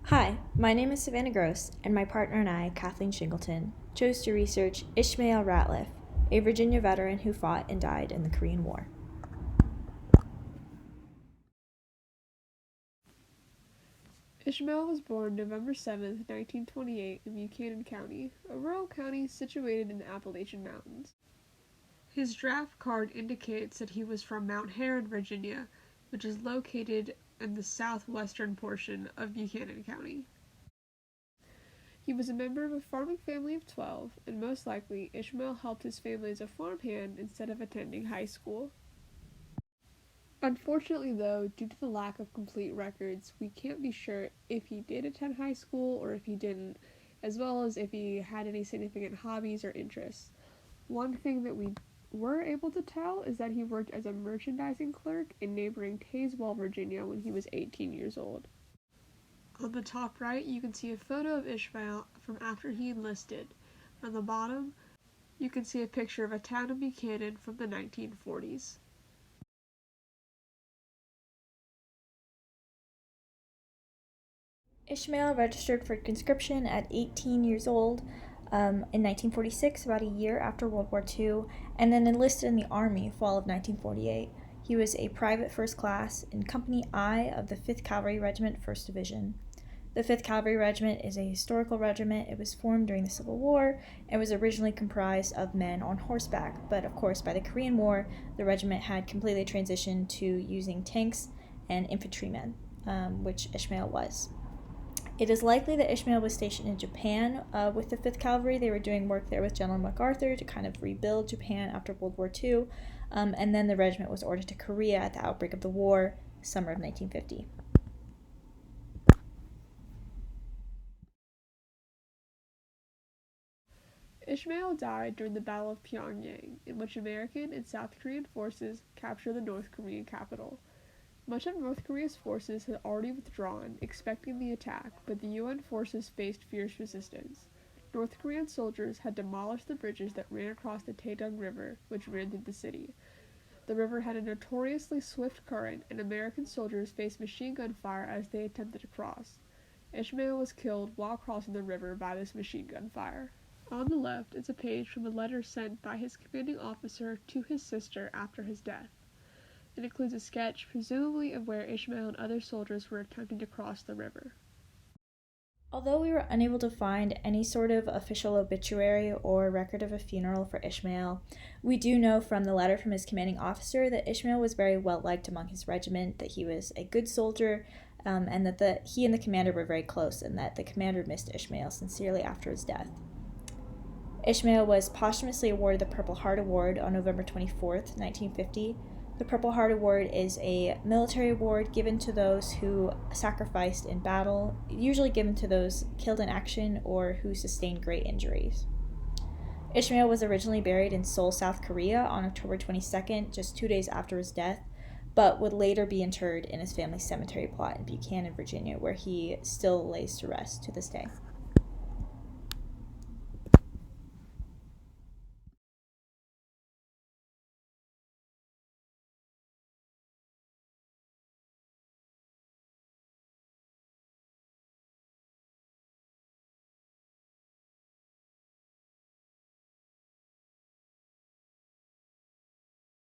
Hi, my name is Savannah Gross, and my partner and I, Kathleen Shingleton, chose to research Ishmael Ratliff, a Virginia veteran who fought and died in the Korean War. Ishmael was born November 7, 1928 in Buchanan County, a rural county situated in the Appalachian Mountains. His draft card indicates that he was from Mount Herod, Virginia, which is located in the southwestern portion of Buchanan County. He was a member of a farming family of 12, and most likely Ishmael helped his family as a farmhand instead of attending high school. Unfortunately, though, due to the lack of complete records, we can't be sure if he did attend high school or if he didn't, as well as if he had any significant hobbies or interests. One thing that we were able to tell is that he worked as a merchandising clerk in neighboring Tazewell, Virginia when he was 18 years old. On the top right, you can see a photo of Ishmael from after he enlisted. On the bottom, you can see a picture of a town in Buchanan from the 1940s. Ishmael registered for conscription at 18 years old in 1946, about a year after World War II, and then enlisted in the Army fall of 1948. He was a private first class in Company I of the 5th Cavalry Regiment, 1st Division. The 5th Cavalry Regiment is a historical regiment. It was formed during the Civil War and was originally comprised of men on horseback, but of course by the Korean War, the regiment had completely transitioned to using tanks and infantrymen, which Ishmael was. It is likely that Ishmael was stationed in Japan with the 5th Cavalry. They were doing work there with General MacArthur to kind of rebuild Japan after World War II, and then the regiment was ordered to Korea at the outbreak of the war, summer of 1950. Ishmael died during the Battle of Pyongyang, in which American and South Korean forces captured the North Korean capital. Much of North Korea's forces had already withdrawn, expecting the attack, but the UN forces faced fierce resistance. North Korean soldiers had demolished the bridges that ran across the Taedong River, which ran through the city. The river had a notoriously swift current, and American soldiers faced machine gun fire as they attempted to cross. Ishmael was killed while crossing the river by this machine gun fire. On the left is a page from a letter sent by his commanding officer to his sister after his death. It includes a sketch, presumably of where Ishmael and other soldiers were attempting to cross the river. Although we were unable to find any sort of official obituary or record of a funeral for Ishmael, we do know from the letter from his commanding officer that Ishmael was very well liked among his regiment, that he was a good soldier, and that he and the commander were very close, and that the commander missed Ishmael sincerely after his death. Ishmael was posthumously awarded the Purple Heart Award on November 24th, 1950. The Purple Heart Award is a military award given to those who sacrificed in battle, usually given to those killed in action or who sustained great injuries. Ishmael was originally buried in Seoul, South Korea on October 22nd, just 2 days after his death, but would later be interred in his family's cemetery plot in Buchanan, Virginia, where he still lays to rest to this day.